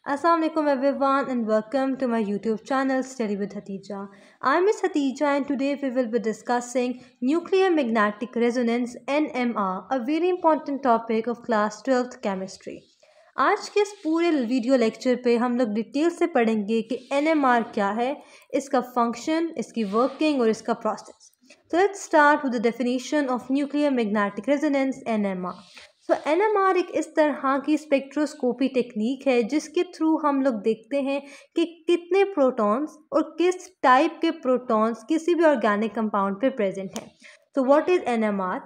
Assalamualaikum everyone and welcome to my YouTube channel Study with Hatija. I'm Miss Hatija and today we will be discussing nuclear magnetic resonance NMR, a very important topic of class 12th chemistry. आज के इस पूरे video lecture पे हम लोग detail से पढ़ेंगे कि NMR क्या है, इसका फंक्शन, इसकी वर्किंग और इसका process. So let's start with the definition of nuclear magnetic resonance NMR. तो NMR एक इस तरह की स्पेक्ट्रोस्कोपी टेक्निक है जिसके थ्रू हम लोग देखते हैं कि कितने प्रोटॉन्स और किस टाइप के प्रोटॉन्स किसी भी ऑर्गेनिक कंपाउंड पे प्रेजेंट हैं. तो what is NMR?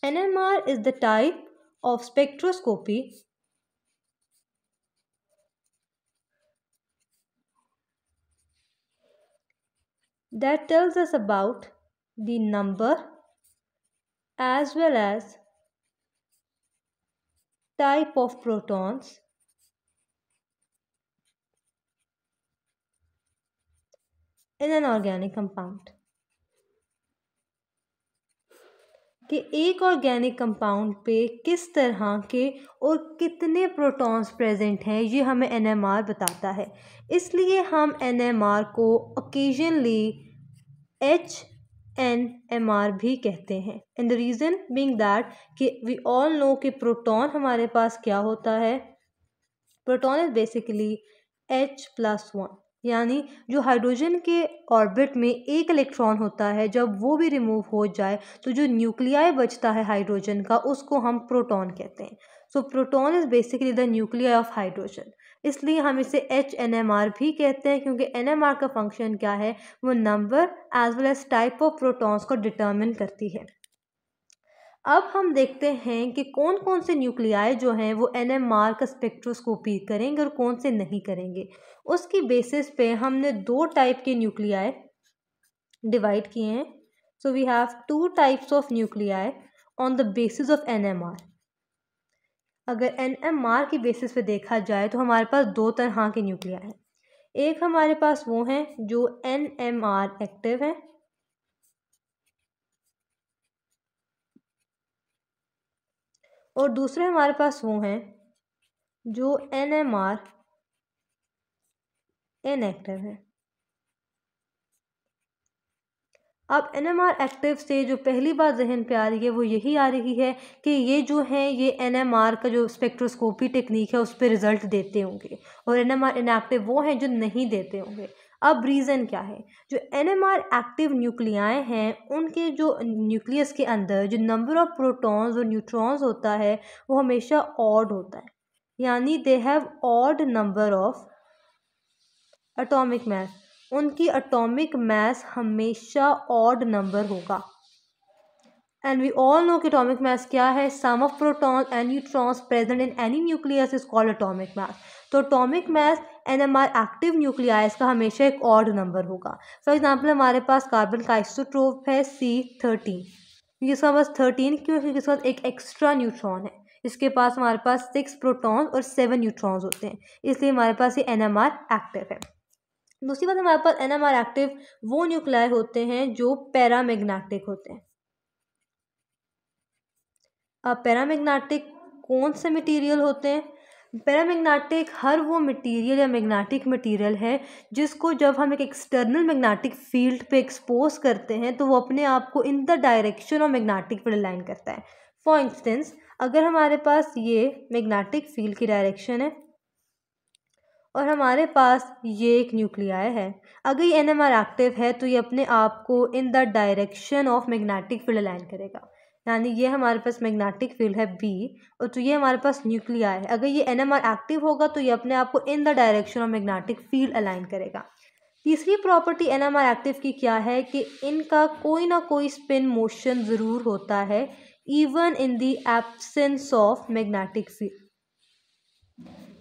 NMR is the type of spectroscopy that tells us about the number as well as type of protons in an organic compound. कि एक ऑर्गेनिक कंपाउंड पे किस तरह के और कितने प्रोटॉन्स प्रेजेंट हैं ये हमें NMR बताता है. इसलिए हम NMR को ओकेजनली HNMR भी कहते हैं. And the reason being that कि वी ऑल नो कि प्रोटॉन हमारे पास क्या होता है. प्रोटॉन इज बेसिकली H+1, यानी जो हाइड्रोजन के ऑर्बिट में एक इलेक्ट्रॉन होता है जब वो भी रिमूव हो जाए तो जो न्यूक्लियाई बचता है हाइड्रोजन का उसको हम प्रोटॉन कहते हैं. So proton is basically the nuclei of hydrogen. इसलिए हम इसे HNMR भी कहते हैं क्योंकि NMR का फंक्शन क्या है, वो number as well as type of protons को डिटर्मिन करती है. अब हम देखते हैं कि कौन कौन से न्यूक्लियाई जो हैं वो NMR का स्पेक्ट्रोस्कोपी करेंगे और कौन से नहीं करेंगे. उसकी बेसिस पे हमने दो टाइप के न्यूक्लियाई डिवाइड किए हैं. So we have two types of nuclei on the basis of NMR. अगर NMR की बेसिस पे देखा जाए तो हमारे पास दो तरह के न्यूक्लियाई हैं. एक हमारे पास वो हैं जो NMR एक्टिव हैं और दूसरे हमारे पास वो हैं जो NMR इनएक्टिव है. अब NMR एक्टिव से जो पहली बात जहन पे आ रही है वो यही आ रही है कि ये जो है ये NMR का जो स्पेक्ट्रोस्कोपी टेक्निक है उस पर रिजल्ट देते होंगे और NMR इनएक्टिव वो हैं जो नहीं देते होंगे. अब रीज़न क्या है? जो NMR एक्टिव न्यूक्लियाई हैं उनके जो न्यूक्लियस के अंदर जो नंबर ऑफ प्रोटॉन्स और न्यूट्रॉन्स होता है वो हमेशा ऑड होता है, यानी they have odd number of atomic mass. उनकी एटॉमिक मास हमेशा ऑड नंबर होगा. एंड वी ऑल नो कि एटॉमिक मास क्या है, sum of protons and neutrons present in any nucleus is called atomic mass. तो atomic mass NMR active nuclei का हमेशा एक ऑड नंबर होगा. फॉर एग्जांपल हमारे पास कार्बन का आइसोटोप है C13. इसका पास 13 क्यों? क्योंकि इसके पास एक एक्स्ट्रा न्यूट्रॉन है. इसके पास हमारे पास 6 प्रोटॉन और 7 न्यूट्रॉन्स होते हैं, इसलिए हमारे पास ये NMR एक्टिव है. दूसरी बात हमारे पास NMR एक्टिव वो न्यूक्लियाई होते हैं जो पैरामैग्नेटिक होते हैं. अब पैरामैग्नेटिक कौन से मटेरियल होते हैं? पैरामैग्नेटिक हर वो मटेरियल या मैग्नेटिक मटेरियल है जिसको जब हम एक एक्सटर्नल मैग्नेटिक फील्ड पे एक्सपोज करते हैं तो वो अपने आप को इन the direction of magnetic field align करता है. फॉर इंस्टेंस अगर हमारे पास ये मैग्नेटिक फील्ड की डायरेक्शन है और हमारे पास ये एक न्यूक्लियाई है, अगर ये NMR एक्टिव है तो ये अपने आप को इन the direction of magnetic field align करेगा. यानी ये हमारे पास मैग्नेटिक फील्ड है B और तो ये हमारे पास न्यूक्लियाई है. अगर ये NMR एक्टिव होगा तो ये अपने आप को इन the direction of magnetic field align करेगा. तीसरी प्रॉपर्टी NMR एक्टिव की क्या है कि इनका कोई ना कोई स्पिन मोशन ज़रूर होता है even in the absence of magnetic field.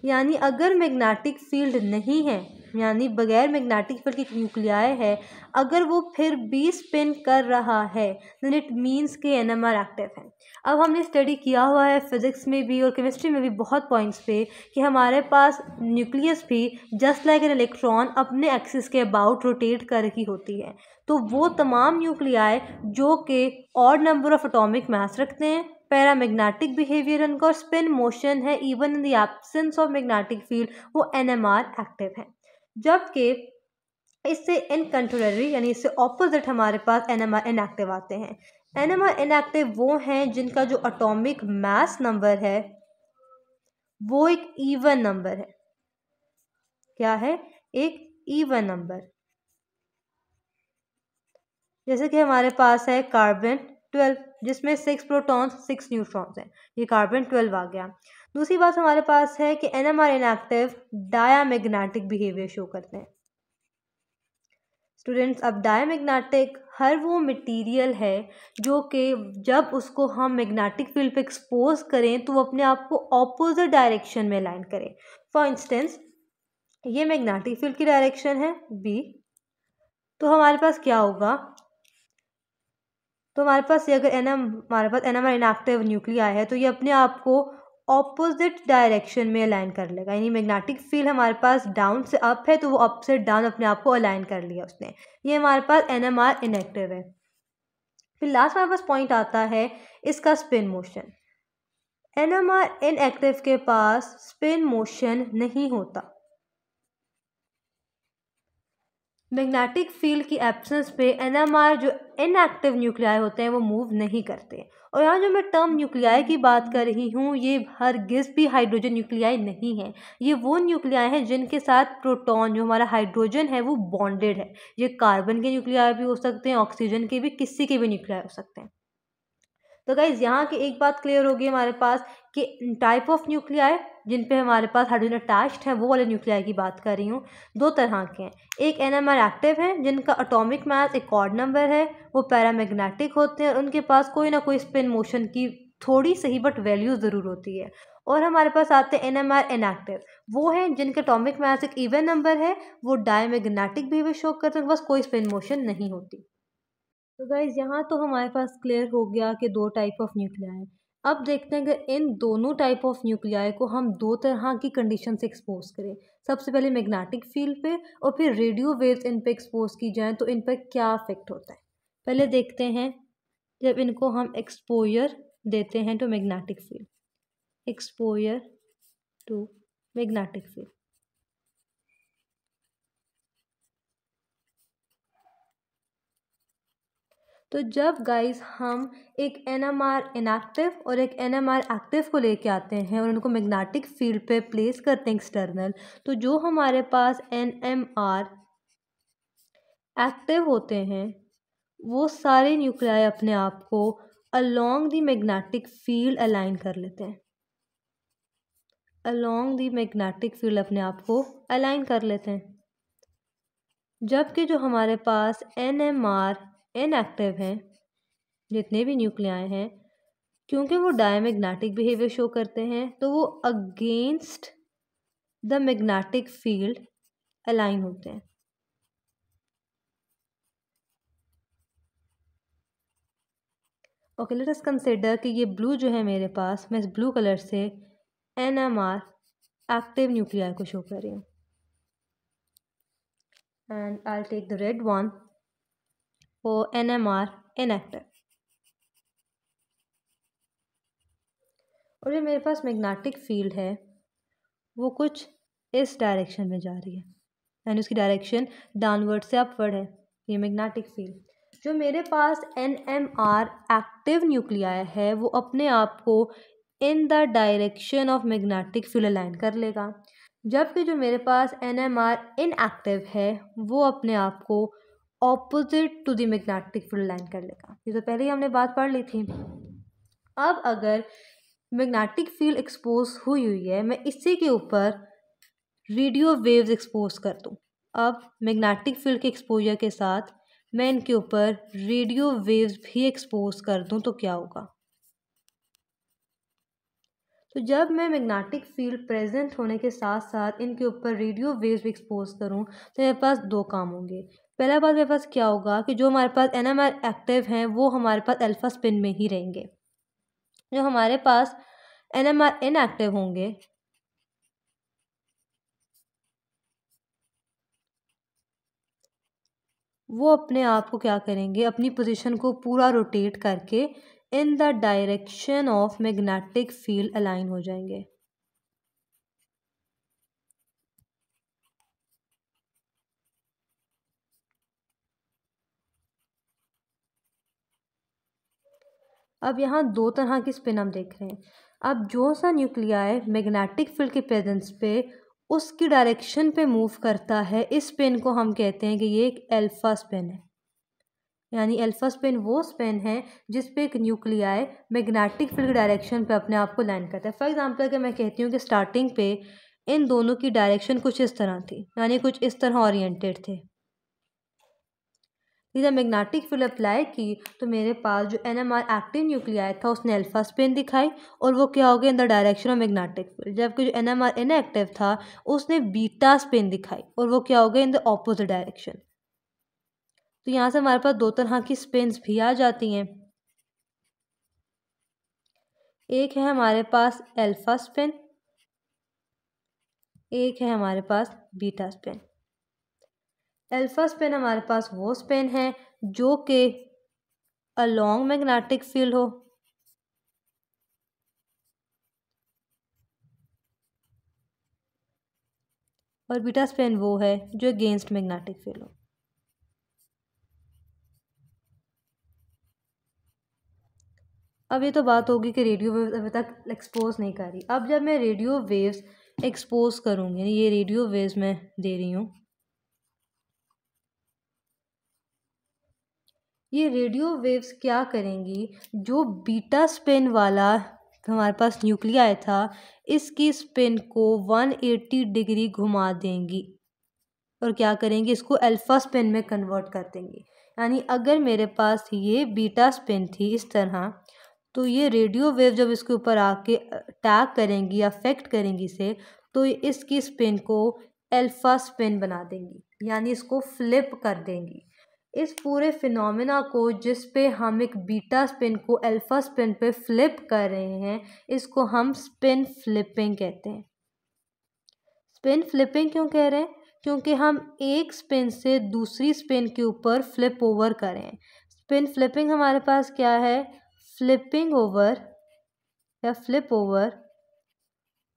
यानी अगर मैग्नेटिक फील्ड नहीं है, यानी बगैर मैग्नेटिक फील्ड की न्यूक्लियाई है, अगर वो फिर भी स्पिन कर रहा है देन इट मीन्स कि NMR एक्टिव है. अब हमने स्टडी किया हुआ है फिज़िक्स में भी और केमिस्ट्री में भी बहुत पॉइंट्स पे कि हमारे पास न्यूक्लियस भी जस्ट लाइक एन इलेक्ट्रॉन अपने एक्सिस के अबाउट रोटेट कर रही होती है. तो वो तमाम न्यूक्लियाई जो कि ऑड नंबर ऑफ एटॉमिक मास रखते हैं पैरामैग्नेटिक बिहेवियर इनका और स्पिन मोशन है even in the absence of magnetic field, वो एनएमआर एक्टिव है। जबकि इससे इन कंट्रोलरी यानी इससे ऑपोजिट हमारे पास एनएमआर इनएक्टिव आते हैं। एनएमआर इनएक्टिव वो हैं जिनका जो एटॉमिक मास नंबर है वो एक इवन नंबर है। क्या है? एक इवन नंबर। जैसे कि हमारे पास है कार्बन 12 जिसमें 6 प्रोटॉन्स 6 न्यूट्रॉन्स हैं, ये कार्बन 12 आ गया। दूसरी बात हमारे पास है कि NMR inactive diamagnetic behaviour show करते हैं। स्टूडेंट्स, अब डायामैग्नेटिक हर वो मटेरियल है जो कि जब उसको हम मैग्नेटिक फील्ड पे एक्सपोज करें तो वो अपने आप को ऑपोजिट डायरेक्शन में अलाइन करें। फॉर इंस्टेंस, ये मैग्नेटिक फील्ड की डायरेक्शन है बी, तो हमारे पास क्या होगा? तो हमारे पास ये अगर हमारे पास एनएमआर इनएक्टिव न्यूक्लियाई है तो ये अपने आप को ऑपोजिट डायरेक्शन में अलाइन कर लेगा। यानी मैग्नेटिक फील्ड हमारे पास डाउन से अप है तो वो अप से डाउन अपने आप को अलाइन कर लिया उसने। ये हमारे पास एनएमआर इनएक्टिव है। फिर लास्ट हमारे पास पॉइंट आता है इसका स्पिन मोशन। एनएमआर इनएक्टिव के पास स्पिन मोशन नहीं होता। मैग्नेटिक फील्ड की एब्सेंस पे एनएमआर जो इनएक्टिव न्यूक्लियाई होते हैं वो मूव नहीं करते। और यहाँ जो मैं टर्म न्यूक्लियाई की बात कर रही हूँ ये हरगिज़ भी हाइड्रोजन न्यूक्लियाई नहीं है। ये वो न्यूक्लियाई हैं जिनके साथ प्रोटॉन जो हमारा हाइड्रोजन है वो बॉन्डेड है। ये कार्बन के न्यूक्लियाई भी हो सकते हैं, ऑक्सीजन के भी, किसी के भी न्यूक्लियाई हो सकते हैं। तो गाइज यहाँ की एक बात क्लियर होगी हमारे पास कि टाइप ऑफ न्यूक्लियाई जिन पे हमारे पास हाइड्रोजन अटैच्ड है वो वाले न्यूक्लियाई की बात कर रही हूँ। दो तरह के हैं, एक एनएमआर एक्टिव है जिनका एटॉमिक मास एक ऑड नंबर है, वो पैरामैग्नेटिक होते हैं और उनके पास कोई ना कोई स्पिन मोशन की थोड़ी सही बट वैल्यू ज़रूर होती है। और हमारे पास आते हैं एनएमआर इनएक्टिव, वो हैं जिनका एटॉमिक मास एक इवन नंबर है, वो डायमैग्नेटिक बिहेवियर शो करते हैं, उनके पास कोई स्पिन मोशन नहीं होती। तो गाइज यहाँ तो हमारे पास क्लियर हो गया कि दो टाइप ऑफ न्यूक्लियाई हैं। अब देखते हैं कि इन दोनों टाइप ऑफ न्यूक्लियाई को हम दो तरह की कंडीशन से एक्सपोज करें। सबसे पहले मैग्नेटिक फील्ड पे और फिर रेडियो वेव्स इन पे एक्सपोज की जाएं तो इन पर क्या इफेक्ट होता है। पहले देखते हैं जब इनको हम एक्सपोजर देते हैं to magnetic field, exposure to magnetic field. तो जब गाइस हम एक एनएमआर इनएक्टिव और एक एनएमआर एक्टिव को लेके आते हैं और उनको मैग्नेटिक फील्ड पे प्लेस करते हैं एक्सटर्नल, तो जो हमारे पास एनएमआर एक्टिव होते हैं वो सारे न्यूक्लियाई अपने आप को along the magnetic field align कर लेते हैं। अलोंग द मैग्नेटिक फील्ड अपने आप को अलाइन कर लेते हैं। जबकि जो हमारे पास एनएमआर इनएक्टिव हैं, जितने भी न्यूक्लियाई हैं, क्योंकि वो डायमैग्नेटिक बिहेवियर शो करते हैं तो वो against the magnetic field align होते हैं। ओके, लेट अस कंसिडर कि ये ब्लू जो है मेरे पास, मैं इस ब्लू कलर से एनएमआर एक्टिव न्यूक्लियाई को शो कर रही हूँ and I take the red one for NMR inactive. और ये मेरे पास मैग्नेटिक फील्ड है वो कुछ इस डायरेक्शन में जा रही है यानी उसकी डायरेक्शन डाउनवर्ड से अपवर्ड है। ये मैग्नेटिक फील्ड जो मेरे पास एनएमआर एक्टिव न्यूक्लियाई है वो अपने आप को इन the direction of magnetic field align कर लेगा, जबकि जो मेरे पास एनएमआर इनएक्टिव है वो अपने आप को opposite to the magnetic field align कर लेगा। ये तो पहले ही हमने बात पढ़ ली थी। अब अगर मैग्नेटिक फील्ड एक्सपोज हुई है, मैं इसी के ऊपर रेडियो वेव्स एक्सपोज कर दूँ। अब मैग्नेटिक फील्ड के एक्सपोजर के साथ मैं इनके ऊपर रेडियो वेव्स भी एक्सपोज कर दूँ तो क्या होगा? तो जब मैं मैग्नेटिक फील्ड प्रेजेंट होने के साथ साथ इनके ऊपर रेडियो वेव्स भी एक्सपोज करूँ तो मेरे पास दो काम होंगे। पहला बात मेरे पास क्या होगा कि जो हमारे पास एनएमआर एक्टिव हैं वो हमारे पास अल्फा स्पिन में ही रहेंगे, जो हमारे पास एनएमआर इनएक्टिव होंगे वो अपने आप को क्या करेंगे, अपनी पोजीशन को पूरा रोटेट करके इन the direction of magnetic field align हो जाएंगे। अब यहाँ दो तरह की स्पिन हम देख रहे हैं। अब जो सा न्यूक्लियाई मैग्नेटिक फील्ड के प्रेजेंस पे उसकी डायरेक्शन पे मूव करता है, इस स्पिन को हम कहते हैं कि ये एक अल्फा स्पिन है। यानी अल्फा स्पिन वो स्पिन है जिस पे एक न्यूक्लियाई मैग्नेटिक फील्ड डायरेक्शन पे अपने आप को लैंड करता है। फॉर एग्जांपल अगर मैं कहती हूँ कि स्टार्टिंग पे इन दोनों की डायरेक्शन कुछ इस तरह थी, यानी कुछ इस तरह ओरिएंटेड थे, जब मैग्नेटिक फील्ड अप्लाई की तो मेरे पास जो NMR एक्टिव न्यूक्लियाई था उसने अल्फा स्पिन दिखाई और वो क्या हो गया इन the direction of magnetic field, जबकि जो NMR इनएक्टिव था उसने बीटा स्पिन दिखाई और वो क्या हो गया इन द ऑपोजिट डायरेक्शन। तो यहाँ से हमारे पास दो तरह की स्पिन्स भी आ जाती हैं। एक है हमारे पास अल्फा स्पिन, एक है हमारे पास बीटा स्पिन। अल्फा स्पिन हमारे पास वो स्पिन है जो कि अलोंग मैग्नेटिक फील्ड हो, और बीटा स्पिन वो है जो अगेंस्ट मैग्नेटिक फील्ड हो। अब ये तो बात होगी कि रेडियो वेव्स अभी तक एक्सपोज नहीं कर रही। अब जब मैं रेडियो वेव्स एक्सपोज करूँगी, ये रेडियो वेव्स मैं दे रही हूँ, ये रेडियो वेव्स क्या करेंगी, जो बीटा स्पिन वाला हमारे पास न्यूक्लियाई था इसकी स्पिन को 180 डिग्री घुमा देंगी और क्या करेंगी, इसको अल्फा स्पिन में कन्वर्ट कर देंगी। यानी अगर मेरे पास ये बीटा स्पिन थी इस तरह, तो ये रेडियो वेव जब इसके ऊपर आके अटैक करेंगी, अफेक्ट करेंगी इसे, तो इसकी स्पिन को अल्फा स्पिन बना देंगी, यानी इसको फ्लिप कर देंगी। इस पूरे फिनोमेना को जिस पे हम एक बीटा स्पिन को अल्फा स्पिन पे फ्लिप कर रहे हैं, इसको हम स्पिन फ्लिपिंग कहते हैं। स्पिन फ्लिपिंग क्यों कह रहे हैं? क्योंकि हम एक स्पिन से दूसरी स्पिन के ऊपर फ्लिप ओवर करें। स्पिन फ्लिपिंग हमारे पास क्या है? फ्लिपिंग ओवर या flip over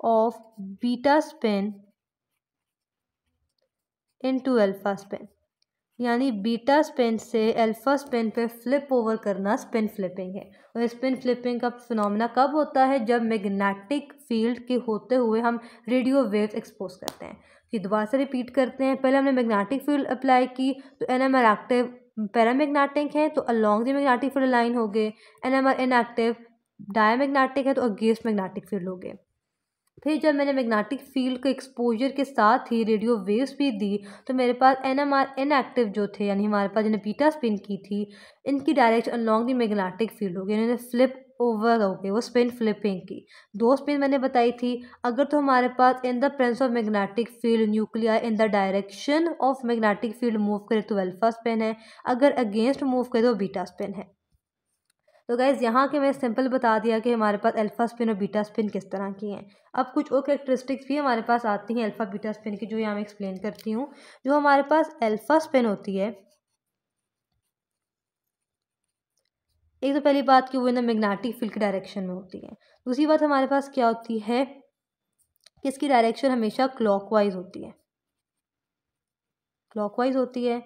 of beta spin into alpha spin, यानी बीटा स्पिन से अल्फा स्पिन पे फ्लिप ओवर करना स्पिन फ्लिपिंग है। और स्पिन फ्लिपिंग का फिनोमेना कब होता है? जब मैग्नेटिक फील्ड के होते हुए हम रेडियो वेव्स एक्सपोज करते हैं। कि दोबारा से रिपीट करते हैं, पहले हमने मैग्नेटिक फील्ड अप्लाई की तो NMR एक्टिव पैरामैग्नेटिक है तो along the magnetic field line हो गए, NMR इनएक्टिव डायमैग्नेटिक है तो अगेंस्ट मैग्नेटिक फील्ड हो गए। फिर जब मैंने मैग्नेटिक फील्ड के एक्सपोजर के साथ ही रेडियो वेव्स भी दी तो मेरे पास NMR इनएक्टिव जो थे, यानी हमारे पास जिन्हें बीटा स्पिन की थी, इनकी direction along the magnetic field हो गई, इन्होंने फ्लिप ओवर हो गए, वो स्पिन फ्लिपिंग की। दो स्पिन मैंने बताई थी। अगर तो हमारे पास in the presence of magnetic field nuclei in the direction of magnetic field move करे तो अल्फा स्पिन है, अगर अगेंस्ट मूव करे तो बीटा स्पिन है। तो गाइज़ यहाँ के मैं सिंपल बता दिया कि हमारे पास अल्फा स्पिन और बीटा स्पिन किस तरह की हैं। अब कुछ और कैरेक्टरिस्टिक्स भी हमारे पास आती हैं अल्फा बीटा स्पिन की, जो यहाँ मैं एक्सप्लेन करती हूँ। जो हमारे पास अल्फा स्पिन होती है, एक तो पहली बात कि वो इन द मैग्नेटिक फील्ड की डायरेक्शन में होती है। दूसरी बात हमारे पास क्या होती है कि इसकी डायरेक्शन हमेशा क्लॉकवाइज होती है, क्लॉकवाइज होती है।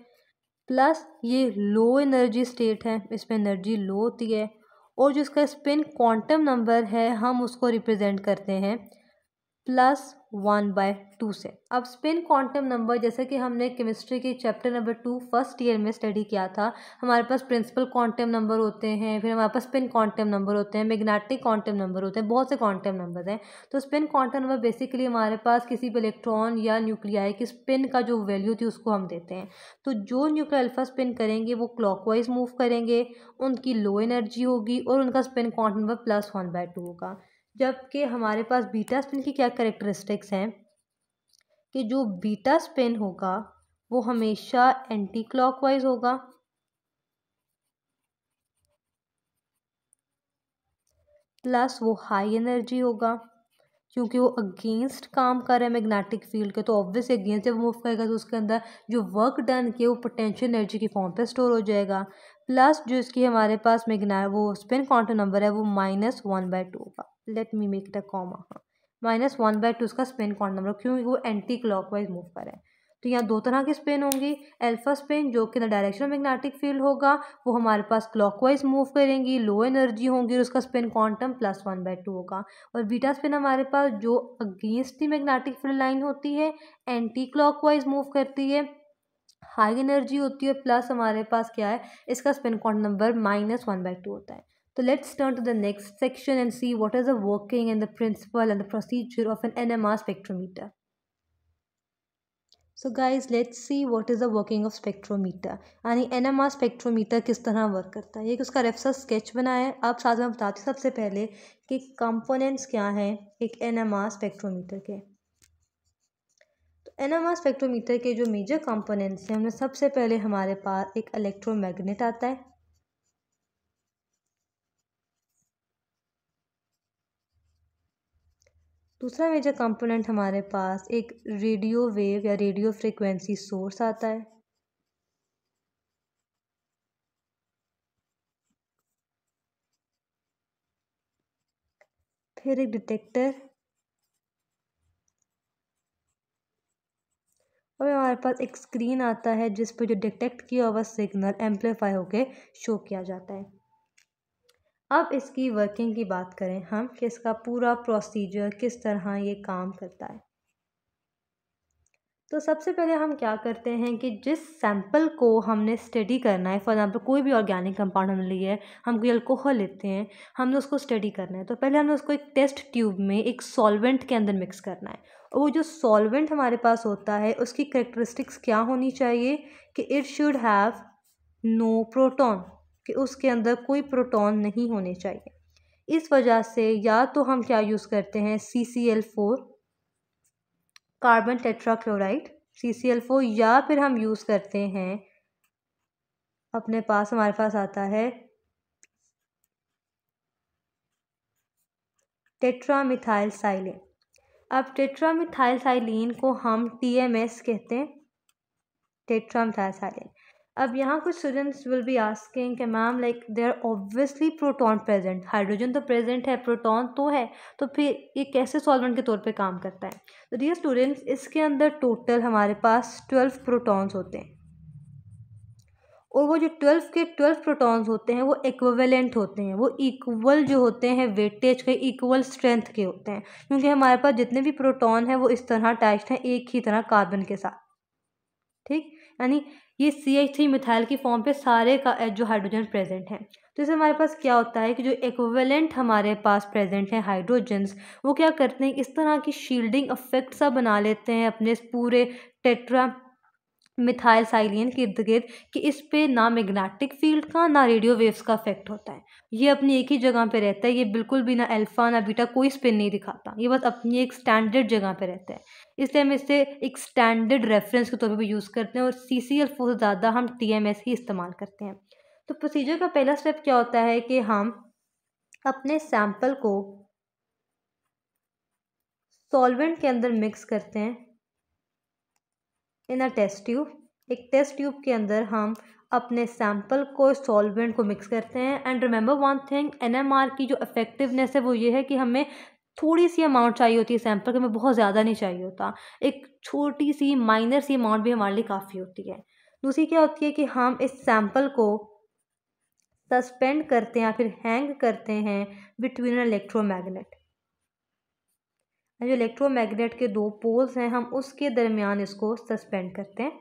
प्लस ये लो एनर्जी स्टेट है, इसमें एनर्जी लो होती है। और जो इसका स्पिन क्वांटम नंबर है हम उसको रिप्रेजेंट करते हैं +1/2 से। अब स्पिन क्वांटम नंबर जैसे कि हमने केमिस्ट्री के चैप्टर नंबर 2 फर्स्ट ईयर में स्टडी किया था, हमारे पास प्रिंसिपल क्वांटम नंबर होते हैं, फिर हमारे पास स्पिन क्वांटम नंबर होते हैं, मैग्नेटिक क्वांटम नंबर होते हैं, बहुत से क्वांटम नंबर हैं। तो स्पिन क्वांटम नंबर बेसिकली हमारे पास किसी भी इलेक्ट्रॉन या न्यूक्लियाई की स्पिन का जो वैल्यू थी उसको हम देते हैं। तो जो न्यूक्लियर अल्फा स्पिन करेंगे वो क्लॉकवाइज मूव करेंगे, उनकी लो एनर्जी होगी और उनका स्पिन क्वांटम नंबर +1/2 होगा। जबकि हमारे पास बीटा स्पिन की क्या कैरेक्टरिस्टिक्स हैं कि जो बीटा स्पिन होगा वो हमेशा एंटी क्लॉकवाइज होगा, प्लस वो हाई एनर्जी होगा। क्योंकि वो अगेंस्ट काम कर रहा है मैग्नेटिक फील्ड के, तो ऑब्वियसली अगेंस्ट जब मूव करेगा तो उसके अंदर जो वर्क डन किया वो पोटेंशियल एनर्जी की फॉर्म पे स्टोर हो जाएगा। प्लस जो इसकी हमारे पास वो स्पिन क्वांटम नंबर है वो -1/2 होगा। Let me make it a comma, हाँ, -1/2 उसका स्पिन क्वांटम नंबर, क्योंकि वो एंटी क्लॉकवाइज मूव कर रहा है। तो यहाँ दो तरह की स्पिन होंगी। अल्फा स्पिन जो कि the direction of magnetic field होगा वो हमारे पास क्लॉकवाइज मूव करेंगी, लो एनर्जी होंगी और उसका स्पिन क्वांटम +1/2 होगा। और बीटा स्पिन हमारे पास जो against the magnetic field line होती है, एंटी क्लॉकवाइज मूव करती है, हाई एनर्जी होती है, प्लस हमारे पास क्या है, इसका स्पिन क्वांटम नंबर -1/2 होता है। तो let's turn to the next section and see what is the working and the principle and the procedure of an NMR spectrometer. So guys let's see what is the working of spectrometer, यानी NMR spectrometer किस तरह work करता है। एक उसका reference sketch बनाया है। आप साथ में बताती हूँ सबसे पहले कि कंपोनेंट्स क्या हैं एक NMR स्पेक्ट्रोमीटर के। तो NMR स्पेक्ट्रोमीटर के जो मेजर कंपोनेंट्स हैं उनमें सबसे पहले हमारे पास एक इलेक्ट्रोमैग्नेट आता है। दूसरा मेजर कंपोनेंट हमारे पास एक रेडियो वेव या रेडियो फ्रिक्वेंसी सोर्स आता है। फिर एक डिटेक्टर और हमारे पास एक स्क्रीन आता है जिस पर जो डिटेक्ट किया हुआ सिग्नल एम्पलीफाई होके शो किया जाता है। अब इसकी वर्किंग की बात करें हम कि इसका पूरा प्रोसीजर किस तरह ये काम करता है। तो सबसे पहले हम क्या करते हैं कि जिस सैंपल को हमने स्टडी करना है, फॉर एग्जांपल कोई भी ऑर्गेनिक कंपाउंड हमने लिया है, हम कोई अल्कोहल लेते हैं, हमने उसको स्टडी करना है, तो पहले हमें उसको एक टेस्ट ट्यूब में एक सॉल्वेंट के अंदर मिक्स करना है। और वो जो सॉल्वेंट हमारे पास होता है उसकी करेक्टरिस्टिक्स क्या होनी चाहिए कि it should have no proton, कि उसके अंदर कोई प्रोटॉन नहीं होने चाहिए। इस वजह से या तो हम क्या यूज़ करते हैं CCl4 कार्बन टेट्राक्लोराइड CCl4, या फिर हम यूज़ करते हैं अपने पास हमारे पास आता है टेट्रामिथाइलसाइलिन। अब टेट्रामिथाइलसाइलिन को हम TMS कहते हैं, टेट्रामिथाइलसाइलिन। अब यहाँ कुछ स्टूडेंट्स विल बी आस्किंग कि ma'am like there obviously proton present, hydrogen तो प्रेजेंट है, प्रोटॉन तो है, तो फिर ये कैसे सॉल्वेंट के तौर पे काम करता है। तो डियर स्टूडेंट्स इसके अंदर टोटल हमारे पास 12 प्रोटॉन्स होते हैं और वो जो 12 के 12 प्रोटॉन्स होते हैं वो इक्विवेलेंट होते हैं, वो इक्वल जो होते हैं वेटेज के, इक्वल स्ट्रेंथ के होते हैं, क्योंकि हमारे पास जितने भी प्रोटॉन हैं वो इस तरह अटैच्ड हैं एक ही तरह कार्बन के साथ। ठीक, यानी ये CH3 मिथाइल की फॉर्म पे सारे का जो हाइड्रोजन प्रेजेंट हैं। तो इससे हमारे पास क्या होता है कि जो इक्विवेलेंट हमारे पास प्रेजेंट हैं हाइड्रोजन्स, वो क्या करते हैं इस तरह की शील्डिंग इफेक्ट सा बना लेते हैं अपने इस पूरे टेट्रा मिथाइलसाइलिन के इर्द गिर्द कि इस पे ना मैग्नेटिक फील्ड का ना रेडियो वेव्स का इफेक्ट होता है। ये अपनी एक ही जगह पे रहता है, ये बिल्कुल भी ना अल्फा ना बीटा कोई स्पिन नहीं दिखाता, ये बस अपनी एक स्टैंडर्ड जगह पे रहता है। इसलिए हम इसे एक स्टैंडर्ड रेफरेंस के तौर पे यूज़ करते हैं और CCl4 से ज़्यादा हम TMS ही इस्तेमाल करते हैं। तो प्रोसीजर का पहला स्टेप क्या होता है कि हम अपने सैंपल को सॉल्वेंट के अंदर मिक्स करते हैं इन अ टेस्ट ट्यूब। एक टेस्ट ट्यूब के अंदर हम अपने सैंपल को सॉल्वेंट को मिक्स करते हैं। And remember one thing, NMR की जो इफेक्टिवनेस है वो ये है कि हमें थोड़ी सी अमाउंट चाहिए होती है सैंपल के, हमें बहुत ज़्यादा नहीं चाहिए होता, एक छोटी सी माइनर सी अमाउंट भी हमारे लिए काफ़ी होती है। दूसरी क्या होती है कि हम इस सैंपल को सस्पेंड करते हैं या फिर हैंग करते हैं बिटवीन इलेक्ट्रोमैग्नेट। जो इलेक्ट्रोमैग्नेट के दो पोल्स हैं हम उसके दरमियान इसको सस्पेंड करते हैं।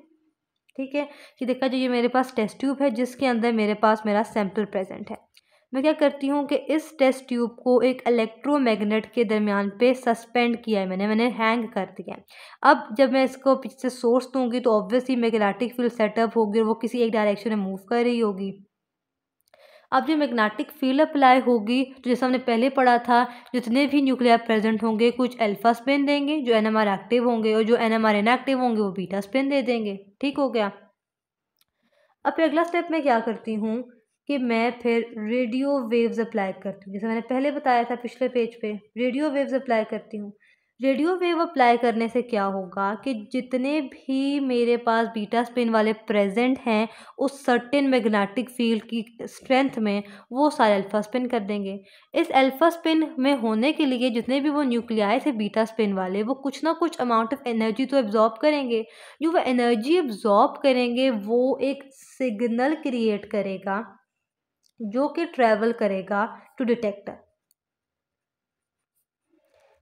ठीक है, कि देखा जो ये मेरे पास टेस्ट ट्यूब है जिसके अंदर मेरे पास मेरा सैंपल प्रेजेंट है। मैं क्या करती हूँ कि इस टेस्ट ट्यूब को एक इलेक्ट्रोमैग्नेट के दरमियान पे सस्पेंड किया है, मैंने हैंग कर दिया है। अब जब मैं इसको पीछे से सोर्स दूंगी तो ऑब्वियसली मैग्नेटिक फील्ड सेटअप होगी और वो किसी एक डायरेक्शन में मूव कर रही होगी। अब जो मैग्नेटिक फील्ड अप्लाई होगी तो जैसा हमने पहले पढ़ा था, जितने भी न्यूक्लियर प्रेजेंट होंगे कुछ अल्फा स्पिन देंगे जो NMR एक्टिव होंगे और जो NMR इनएक्टिव होंगे वो बीटा स्पिन दे देंगे। ठीक हो गया। अब फिर अगला स्टेप मैं क्या करती हूँ कि मैं फिर रेडियो वेव्स अप्लाई करती हूँ, जैसे मैंने पहले बताया था पिछले पेज पे रेडियो वेव्स अप्लाई करती हूँ। रेडियो वेव अप्लाई करने से क्या होगा कि जितने भी मेरे पास बीटा स्पिन वाले प्रेजेंट हैं उस सर्टेन मैग्नेटिक फील्ड की स्ट्रेंथ में, वो सारे अल्फा स्पिन कर देंगे। इस अल्फा स्पिन में होने के लिए जितने भी वो न्यूक्लियाई थे बीटा स्पिन वाले, वो कुछ ना कुछ अमाउंट ऑफ एनर्जी तो एब्जॉर्ब करेंगे। जो वो एनर्जी एब्जॉर्ब करेंगे वो एक सिग्नल क्रिएट करेगा जो कि ट्रेवल करेगा टू डिटेक्टर।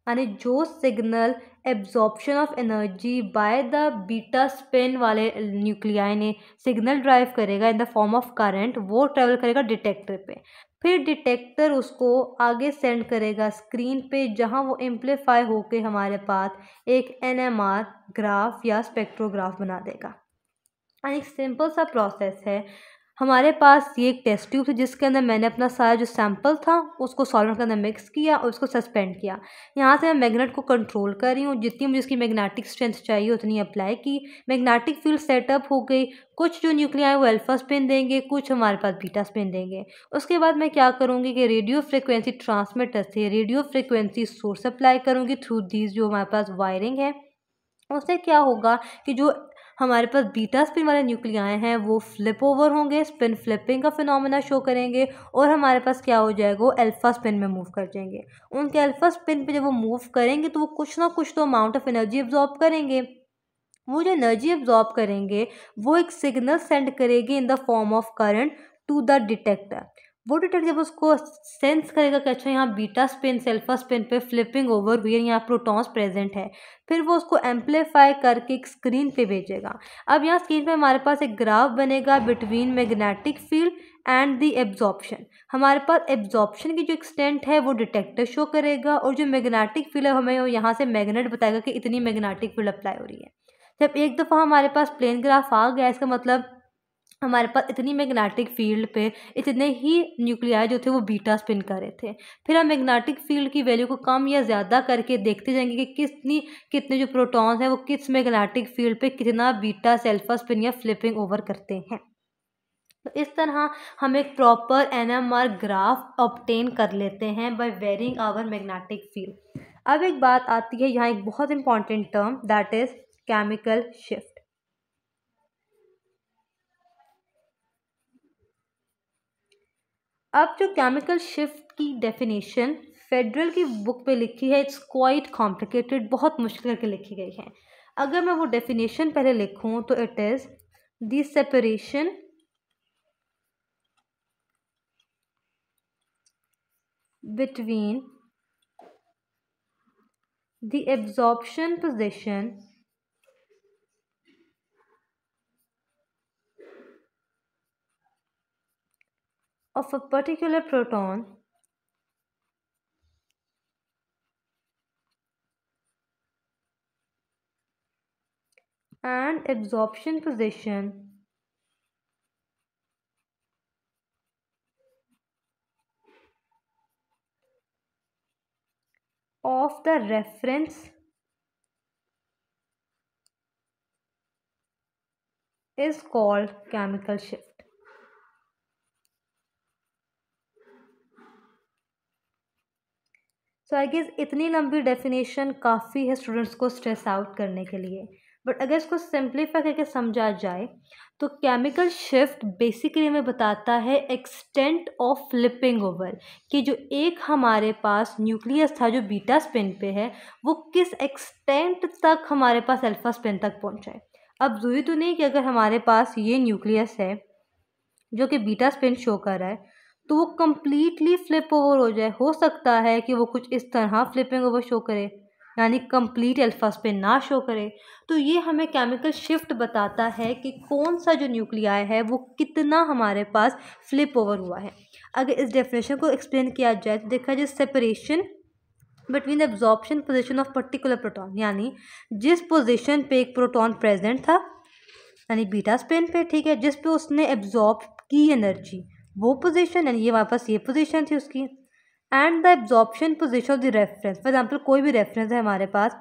यानी जो signal absorption of energy by the beta spin वाले न्यूक्लियाई ने सिग्नल ड्राइव करेगा in the form of current, वो ट्रेवल करेगा डिटेक्टर पे। फिर डिटेक्टर उसको आगे सेंड करेगा स्क्रीन पे, जहां वो एम्पलीफाई होके हमारे पास एक NMR ग्राफ या स्पेक्ट्रोग्राफ बना देगा। एक सिंपल सा प्रोसेस है। हमारे पास ये एक टेस्ट ट्यूब है जिसके अंदर मैंने अपना सारा जो सैंपल था उसको सॉल्वेंट के अंदर मिक्स किया और उसको सस्पेंड किया। यहाँ से मैं मैग्नेट को कंट्रोल कर रही हूँ, जितनी मुझे इसकी मैग्नेटिक स्ट्रेंथ चाहिए उतनी अप्लाई की। मैग्नेटिक फील्ड सेटअप हो गई। कुछ जो न्यूक्लियाई वो अल्फा स्पिन देंगे, कुछ हमारे पास बीटा स्पिन देंगे। उसके बाद मैं क्या करूँगी कि रेडियो फ्रिक्वेंसी ट्रांसमीटर से रेडियो फ्रिक्वेंसी सोर्स अप्लाई करूँगी थ्रू दीज जो हमारे पास वायरिंग है। उससे क्या होगा कि जो हमारे पास बीटा स्पिन वाले न्यूक्लियाई हैं वो फ्लिप ओवर होंगे, स्पिन फ्लिपिंग का फिनोमेना शो करेंगे, और हमारे पास क्या हो जाएगा, वो अल्फा स्पिन में मूव कर जाएंगे। उनके अल्फा स्पिन पे जब वो मूव करेंगे तो वो कुछ ना कुछ तो अमाउंट ऑफ एनर्जी एब्जॉर्ब करेंगे। वो जो एनर्जी एब्जॉर्ब करेंगे वो एक सिग्नल सेंड करेगी in the form of current to the detector. वो डिटेक्टर जब उसको सेंस करेगा कि अच्छा यहाँ बीटा स्पिन से अल्फा स्पिन पे फ्लिपिंग ओवर हुई है, यहाँ प्रोटॉन्स प्रेजेंट है, फिर वो उसको एम्पलीफाई करके एक स्क्रीन पे भेजेगा। अब यहाँ स्क्रीन पे हमारे पास एक ग्राफ बनेगा between magnetic field and the absorption. हमारे पास एब्जॉर्प्शन की जो एक्सटेंट है वो डिटेक्टर शो करेगा, और जो मैग्नेटिक फील्ड है हमें यहाँ से मैग्नेट बताएगा कि इतनी मैग्नेटिक फील्ड अप्लाई हो रही है। जब एक दफ़ा हमारे पास प्लेन ग्राफ आ गया, इसका मतलब हमारे पास इतनी मैग्नेटिक फील्ड पे इतने ही न्यूक्लियाई जो थे वो बीटा स्पिन कर रहे थे। फिर हम मैग्नेटिक फील्ड की वैल्यू को कम या ज़्यादा करके देखते जाएंगे कि कितने जो प्रोटॉन्स हैं वो किस मैग्नेटिक फील्ड पे कितना बीटा से अल्फा स्पिन या फ्लिपिंग ओवर करते हैं। तो इस तरह हम एक प्रॉपर NMR ग्राफ ऑब्टेन कर लेते हैं by varying our magnetic field. अब एक बात आती है यहाँ, एक बहुत important term, that is chemical shift. अब जो केमिकल शिफ्ट की डेफिनेशन फेडरल की बुक पे लिखी है, इट्स क्वाइट कॉम्प्लिकेटेड, बहुत मुश्किल करके लिखी गई है। अगर मैं वो डेफिनेशन पहले लिखूं तो it is the separation between the absorption position of a particular proton and absorption position of the reference is called chemical shift. So I guess इतनी लंबी डेफिनेशन काफ़ी है स्टूडेंट्स को स्ट्रेस आउट करने के लिए, बट अगर इसको सिंप्लीफाई करके समझा जाए तो केमिकल शिफ्ट बेसिकली हमें बताता है एक्सटेंट ऑफ फ्लिपिंग ओवर, कि जो एक हमारे पास न्यूक्लियस था जो बीटा स्पिन पे है वो किस एक्सटेंट तक हमारे पास अल्फा स्पिन तक पहुंचा है। अब ज़रूरी तो नहीं कि अगर हमारे पास ये न्यूक्लियस है जो कि बीटा स्पिन शो कर रहा है तो वो कम्प्लीटली फ्लिप ओवर हो जाए। हो सकता है कि वो कुछ इस तरह फ्लिपिंग ओवर शो करे, यानी कंप्लीट अल्फा स्पिन ना शो करे। तो ये हमें केमिकल शिफ्ट बताता है कि कौन सा जो न्यूक्लियाई है वो कितना हमारे पास फ्लिप ओवर हुआ है। अगर इस डेफिनेशन को एक्सप्लेन किया जाए तो देखा जाए separation between the absorption position of particular proton, यानी जिस पोजिशन पे एक प्रोटॉन प्रेजेंट था यानी बीटा स्पिन पे, ठीक है, जिस पे उसने एब्जॉर्ब की एनर्जी, वो पोजीशन, यानी ये वापस ये पोजीशन थी उसकी, and the absorption position of the reference. For example कोई भी रेफरेंस है हमारे पास,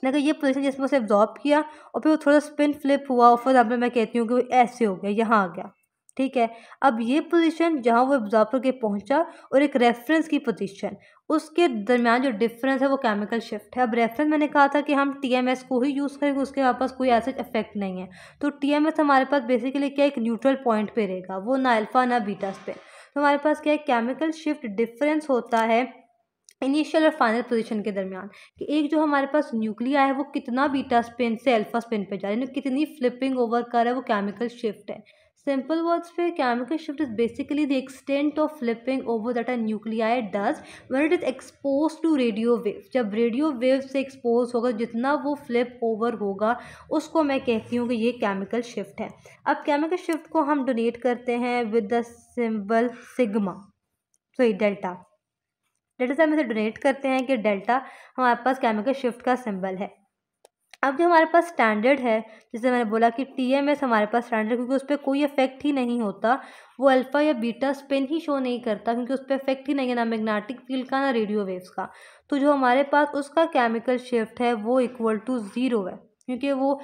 अगर ये पोजीशन जिसमें उसे एब्जॉर्ब किया और फिर वो थोड़ा स्पिन फ्लिप हुआ, और फॉर एग्जाम्पल मैं कहती हूँ कि वो ऐसे हो गया, यहाँ आ गया, ठीक है। अब ये पोजीशन जहाँ वो एब्जॉर्ब करके पहुँचा और एक रेफरेंस की पोजीशन, उसके दरमियान जो डिफरेंस है वो केमिकल शिफ्ट है। अब रेफरेंस मैंने कहा था कि हम टीएमएस को ही यूज़ करेंगे, उसके हमारे पास कोई ऐसा इफेक्ट नहीं है। तो टीएमएस हमारे पास बेसिकली क्या एक न्यूट्रल पॉइंट पे रहेगा, वो ना अल्फा ना बीटा पे। तो हमारे पास क्या है केमिकल शिफ्ट डिफरेंस होता है इनिशियल और फाइनल पोजीशन के दरमियान, कि एक जो हमारे पास न्यूक्लिया है वो कितना बीटा स्पिन से अल्फा स्पिन पे जा रहा है, यानी कितनी फ्लिपिंग ओवर कर रहा है, वो केमिकल शिफ्ट है। सिंपल वर्ड्स पे chemical shift is basically the extent of flipping over that a nuclei does when it is expose to radio wave. जब रेडियो वेव से एक्सपोज होगा जितना वो फ्लिप ओवर होगा उसको मैं कहती हूँ कि ये केमिकल शिफ्ट है। अब केमिकल शिफ्ट को हम डोनेट करते हैं with the symbol sigma, sorry delta. Delta से हम इसे डोनेट करते हैं कि डेल्टा हमारे पास केमिकल शिफ्ट का सिंबल है। अब जो हमारे पास स्टैंडर्ड है, जैसे मैंने बोला कि टीएमएस हमारे पास स्टैंडर्ड, क्योंकि उस पर कोई इफेक्ट ही नहीं होता, वो अल्फा या बीटा स्पिन ही शो नहीं करता, क्योंकि उस पर इफेक्ट ही नहीं है ना मैग्नेटिक फील्ड का ना रेडियो वेव्स का। तो जो हमारे पास उसका केमिकल शिफ्ट है वो इक्वल टू 0 है, क्योंकि वो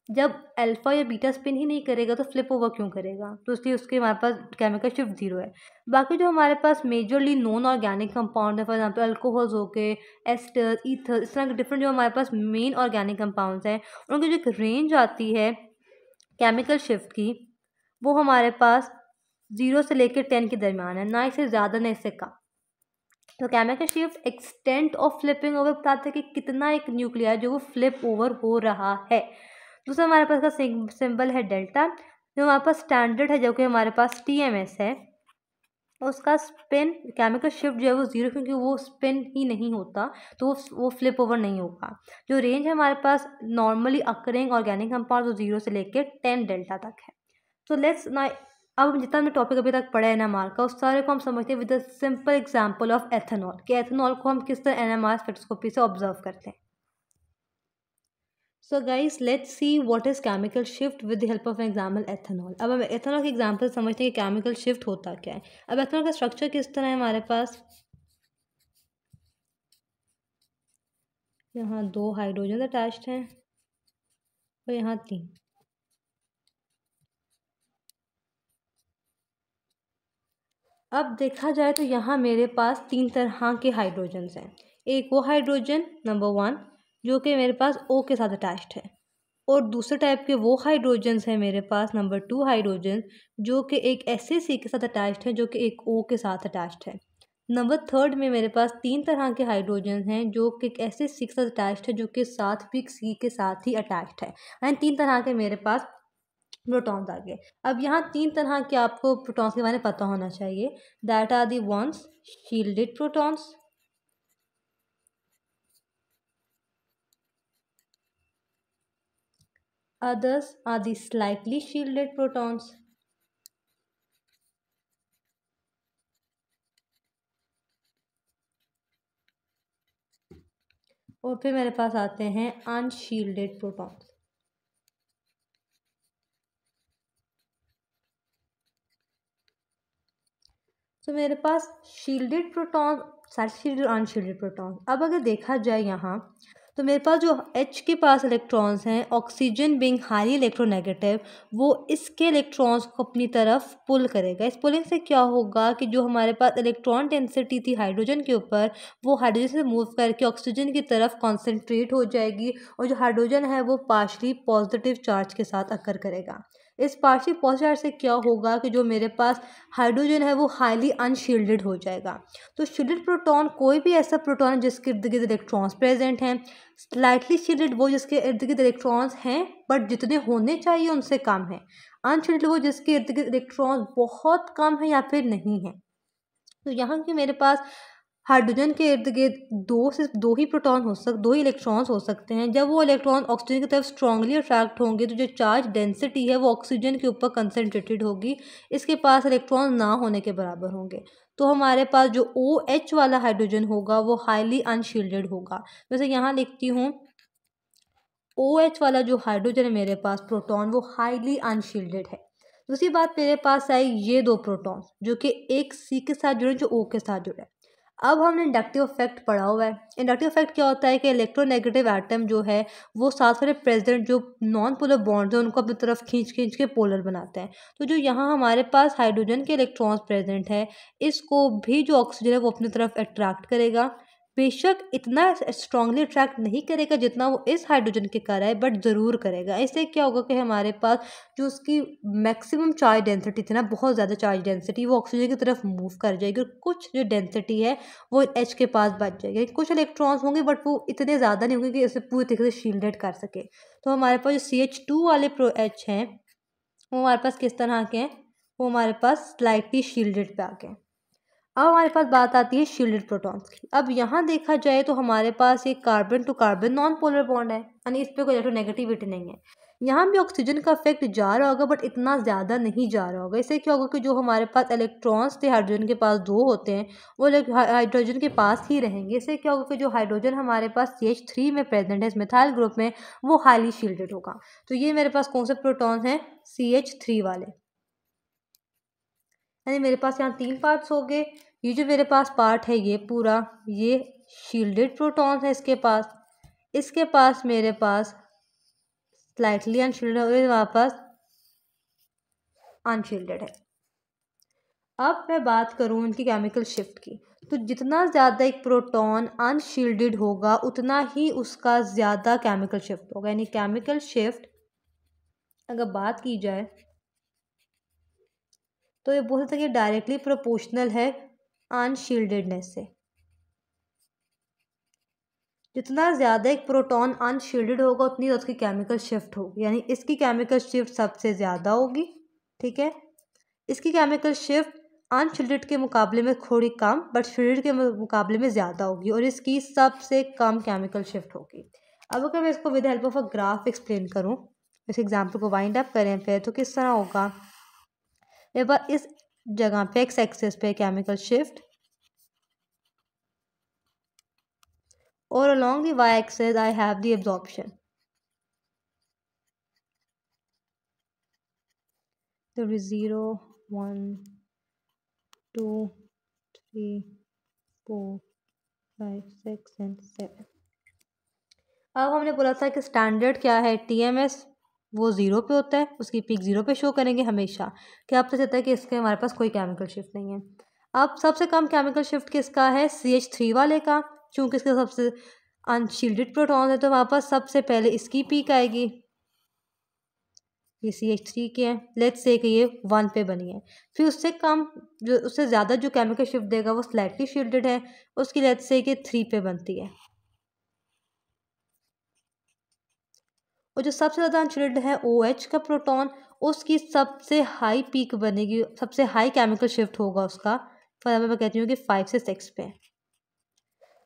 जब अल्फा या बीटा स्पिन ही नहीं करेगा तो फ्लिप ओवर क्यों करेगा, तो इसलिए उसके हमारे पास केमिकल शिफ्ट 0 है। बाकी जो हमारे पास मेजरली नॉन ऑर्गेनिक कंपाउंड है, फॉर एग्जांपल अल्कोहल्स हो गए, एस्टर, ईथर, इस तरह के डिफरेंट जो हमारे पास मेन ऑर्गेनिक कंपाउंड्स हैं, उनकी जो एक रेंज आती है केमिकल शिफ्ट की, वो हमारे पास 0 से लेकर 10 के दरमियान है, ना इससे ज़्यादा ना इससे कम। तो chemical shift extent of flipping over बताते हैं कि कितना एक न्यूक्लियर जो वो फ्लिप ओवर हो रहा है। दूसरा हमारे पास का सिंबल है डेल्टा। जो हमारे पास स्टैंडर्ड है जो कि हमारे पास टीएमएस है, उसका स्पिन केमिकल शिफ्ट जो है वो 0, क्योंकि वो स्पिन ही नहीं होता तो वो फ्लिप ओवर नहीं होगा। जो रेंज है हमारे पास नॉर्मली अकरिंग ऑर्गेनिक कंपाउंड वो 0 से लेकर 10 डेल्टा तक है। तो लेट्स ना अब जितना हमने टॉपिक अभी तक पढ़ा है एनएमआर का, उस सारे को हम समझते हैं with a simple example of ethanol, कि एथेनॉल को हम किस तरह एनएमआर स्पेक्ट्रोस्कोपी से ऑब्जर्व करते हैं। So guys let's see what is chemical shift with the help of example ethanol. अब हम एथेनॉल के एग्जांपल समझते हैं कि केमिकल शिफ्ट होता क्या है। अब एथेनॉल का स्ट्रक्चर किस तरह है हमारे पास, यहाँ 2 हाइड्रोजन अटैच्ड हैं और यहाँ 3। अब देखा जाए तो यहाँ मेरे पास 3 तरह के हाइड्रोजन्स हैं। एक वो हाइड्रोजन नंबर 1 जो कि मेरे पास O के साथ अटैच्ड है, और दूसरे टाइप के वो हाइड्रोजन्स हैं मेरे पास नंबर 2 हाइड्रोजन जो कि एक SaC के साथ अटैच्ड है, जो कि एक O के साथ अटैच्ड है। नंबर 3 में मेरे पास 3 तरह के हाइड्रोजन हैं जो कि एक SaC के साथ अटैच्ड है, जो कि साथ भी C के साथ ही अटैच्ड है, यानी 3 तरह के मेरे पास प्रोटॉन्स आ गए। अब यहाँ 3 तरह के आपको प्रोटॉन्स के बारे में पता होना चाहिए। That are the ones shielded protons, others are the slightly shielded protons, और फिर मेरे पास आते हैं अनशील्डेड प्रोटॉन्स। तो मेरे पास शील्डेड प्रोटॉन, शील्डेड और अनशील्डेड प्रोटॉन। अब अगर देखा जाए यहाँ तो मेरे पास जो H के पास इलेक्ट्रॉन्स हैं, ऑक्सीजन बिंग हाईली इलेक्ट्रोनेगेटिव, वो इसके इलेक्ट्रॉन्स को अपनी तरफ पुल करेगा। इस पुलिंग से क्या होगा कि जो हमारे पास इलेक्ट्रॉन डेंसिटी थी हाइड्रोजन के ऊपर, वो हाइड्रोजन से मूव करके ऑक्सीजन की तरफ कॉन्सेंट्रेट हो जाएगी, और जो हाइड्रोजन है वो पार्शली पॉजिटिव चार्ज के साथ अकर करेगा। इस पार्शियल पॉजिटिव चार्ज से क्या होगा कि जो मेरे पास हाइड्रोजन है वो हाईली अनशील्डेड हो जाएगा। तो शील्डेड प्रोटॉन कोई भी ऐसा प्रोटॉन है जिसके इर्द गिर्द इलेक्ट्रॉन्स प्रेजेंट हैं। स्लाइटली शील्डेड वो जिसके इर्द गिर्द इलेक्ट्रॉन्स हैं बट जितने होने चाहिए उनसे कम है। अनशील्डेड वो जिसके इर्द गिर्द इलेक्ट्रॉन्स बहुत कम है या फिर नहीं है। तो यहाँ के मेरे पास हाइड्रोजन के इर्द गिर्द 2 ही प्रोटॉन हो सकते, 2 ही इलेक्ट्रॉन्स हो सकते हैं। जब वो इलेक्ट्रॉन ऑक्सीजन की तरफ स्ट्रांगली अट्रैक्ट होंगे तो जो चार्ज डेंसिटी है वो ऑक्सीजन के ऊपर कंसनट्रेटेड होगी, इसके पास इलेक्ट्रॉन ना होने के बराबर होंगे। तो हमारे पास जो OH वाला हाइड्रोजन होगा वो हाईली अनशील्डेड होगा। वैसे यहाँ लिखती हूँ OH वाला जो हाइड्रोजन है मेरे पास प्रोटॉन वो हाईली अनशील्डेड है। दूसरी बात मेरे पास आई ये 2 प्रोटॉन जो कि एक C के साथ जुड़े जो O के साथ जुड़े। अब हमने इंडक्टिव इफेक्ट पढ़ा हुआ है। इंडक्टिव इफेक्ट क्या होता है कि इलेक्ट्रोनेगेटिव एटम जो है वो साथ वाले प्रेजेंट जो नॉन पोलर बॉन्ड्स हैं उनको अपनी तरफ खींच खींच के पोलर बनाते हैं। तो जो यहाँ हमारे पास हाइड्रोजन के इलेक्ट्रॉन्स प्रेजेंट है, इसको भी जो ऑक्सीजन है वो अपनी तरफ अट्रैक्ट करेगा। बेशक इतना स्ट्रांगली अट्रैक्ट नहीं करेगा जितना वो इस हाइड्रोजन के कर रहा है, बट ज़रूर करेगा। इससे क्या होगा कि हमारे पास जो उसकी मैक्सिमम चार्ज डेंसिटी थी ना, बहुत ज़्यादा चार्ज डेंसिटी, वो ऑक्सीजन की तरफ मूव कर जाएगी और कुछ जो डेंसिटी है वो एच के पास बच जाएगी। कुछ इलेक्ट्रॉन्स होंगे बट वो इतने ज़्यादा नहीं होंगे कि इसे पूरी तरीके से शील्डेड कर सके। तो हमारे पास जो CH2 वाले प्रो एच हैं वो हमारे पास किस तरह के हैं, वो हमारे पास स्लाइटली शील्डेड पे आ गए। अब हमारे पास बात आती है शील्डेड प्रोटॉन्स की। अब यहाँ देखा जाए तो हमारे पास एक carbon to carbon non polar bond है, यानी इस पर कोई इलेक्ट्रोनेगेटिविटी नहीं है। यहाँ भी ऑक्सीजन का इफेक्ट जा रहा होगा बट इतना ज़्यादा नहीं जा रहा होगा। इससे क्या होगा कि जो हमारे पास इलेक्ट्रॉन्स थे हाइड्रोजन के पास 2 होते हैं वो हाइड्रोजन के पास ही रहेंगे। इससे क्या होगा कि जो हाइड्रोजन हमारे पास CH3 में प्रेजेंट है इस मिथाइल ग्रुप में, वो हाईली शील्डेड होगा। तो ये मेरे पास कौन से प्रोटॉन्स हैं, CH3 वाले। यानी मेरे पास यहाँ 3 पार्ट्स हो गए। ये जो मेरे पास पार्ट है ये पूरा, ये शील्डेड प्रोटॉन्स है इसके पास मेरे पास स्लाइटली अनशील्डेड और वहाँ पास अनशील्डेड है। अब मैं बात करूँ इनकी केमिकल शिफ्ट की, तो जितना ज़्यादा एक प्रोटॉन अनशील्डेड होगा उतना ही उसका ज़्यादा केमिकल शिफ्ट होगा। यानी केमिकल शिफ्ट अगर बात की जाए तो ये बोल सकते हैं कि डायरेक्टली प्रोपोर्शनल है अनशील्डेडनेस से। जितना ज़्यादा एक प्रोटॉन अनशील्डेड होगा उतनी उसकी केमिकल शिफ्ट होगी, यानी इसकी केमिकल शिफ्ट सबसे ज़्यादा होगी। ठीक है, इसकी केमिकल शिफ्ट अनशील्डेड के मुकाबले में थोड़ी कम बट शील्डेड के मुकाबले में ज़्यादा होगी, और इसकी सबसे कम केमिकल शिफ्ट होगी। अब अगर मैं इसको with help of a graph explain करूँ, इस एग्जाम्पल को वाइंड अप करें फिर, तो किस तरह होगा। मेरे पास इस जगह पे एक्स एक्सिस पे केमिकल शिफ्ट और along the y-axis I have the absorption. There is 0, 1, 2, 3, 4, 5, 6 and 7. अब हमने बोला था कि स्टैंडर्ड क्या है, TMS वो 0 पे होता है, उसकी पीक 0 पे शो करेंगे हमेशा। क्या पता चलता है कि इसके हमारे पास कोई केमिकल शिफ्ट नहीं है। अब सबसे कम केमिकल शिफ्ट किसका है, CH3 वाले का, क्योंकि इसका सबसे अनशील्डेड प्रोटॉन है तो वहाँ पर सबसे पहले इसकी पीक आएगी। ये CH3 के हैं, लेट्स से कि ये 1 पे बनी है। फिर उससे कम जो उससे ज़्यादा जो केमिकल शिफ्ट देगा वो स्लाइटली शील्डेड है, उसकी लेट्स से कि 3 पे बनती है। और जो सबसे ज़्यादा अनशील्डेड है OH का प्रोटॉन, उसकी सबसे हाई पीक बनेगी, सबसे हाई केमिकल शिफ्ट होगा उसका। फॉर एग्जाम्पल मैं कहती हूँ कि 5 से 6 पे,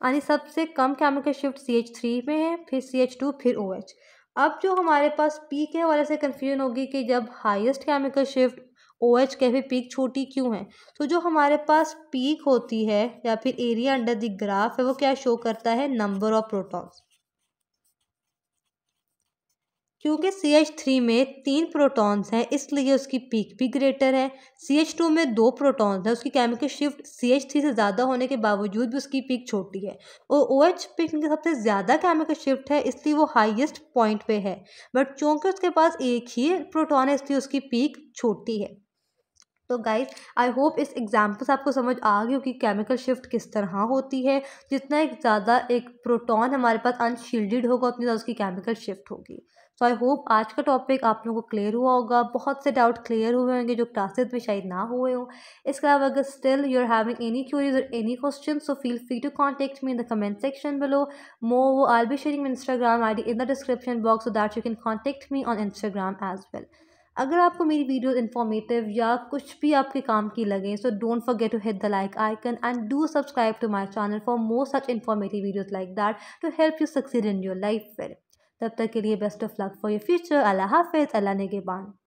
यानी सबसे कम केमिकल शिफ्ट CH3 में है, फिर CH2, फिर OH। अब जो हमारे पास पीक है वाले से कन्फ्यूजन होगी कि जब हाईएस्ट केमिकल शिफ्ट OH के फिर पीक छोटी क्यों है। तो जो हमारे पास पीक होती है या फिर एरिया अंडर द ग्राफ है वो क्या शो करता है, नंबर ऑफ प्रोटॉन्स। क्योंकि CH3 में 3 प्रोटॉन्स हैं इसलिए उसकी पीक भी ग्रेटर है। CH2 में 2 प्रोटॉन्स हैं, उसकी केमिकल शिफ्ट CH3 से ज़्यादा होने के बावजूद भी उसकी पीक छोटी है। और OH पीक में सबसे ज़्यादा केमिकल शिफ्ट है इसलिए वो हाईएस्ट पॉइंट पे है, बट चूँकि उसके पास एक ही प्रोटॉन है इसलिए उसकी पीक छोटी है। तो गाइज आई होप इस एग्जाम्पल से आपको समझ आ गई कि केमिकल शिफ्ट किस तरह होती है। जितना एक ज़्यादा एक प्रोटॉन हमारे पास अनशील्डेड होगा उतनी ज़्यादा उसकी केमिकल शिफ्ट होगी। सो आई होप आज का टॉपिक आप लोगों को क्लियर हुआ होगा। बहुत से डाउट क्लियर हुए होंगे जो क्लासेस में शायद ना हुए हो। इसके अलावा अगर still you are having any queries or any question so feel free to contact me in the comment section below. More I will be sharing my Instagram ID in the description box so that you can contact me on Instagram as well. अगर आपको मेरी videos informative या कुछ भी आपके काम की लगे so don't forget to hit the like icon and do subscribe to my channel for more such informative videos like that to help you succeed in your life. तब तक के लिए best of luck for your future. अल्लाह हाफिज़, अल्लाह निगहबान।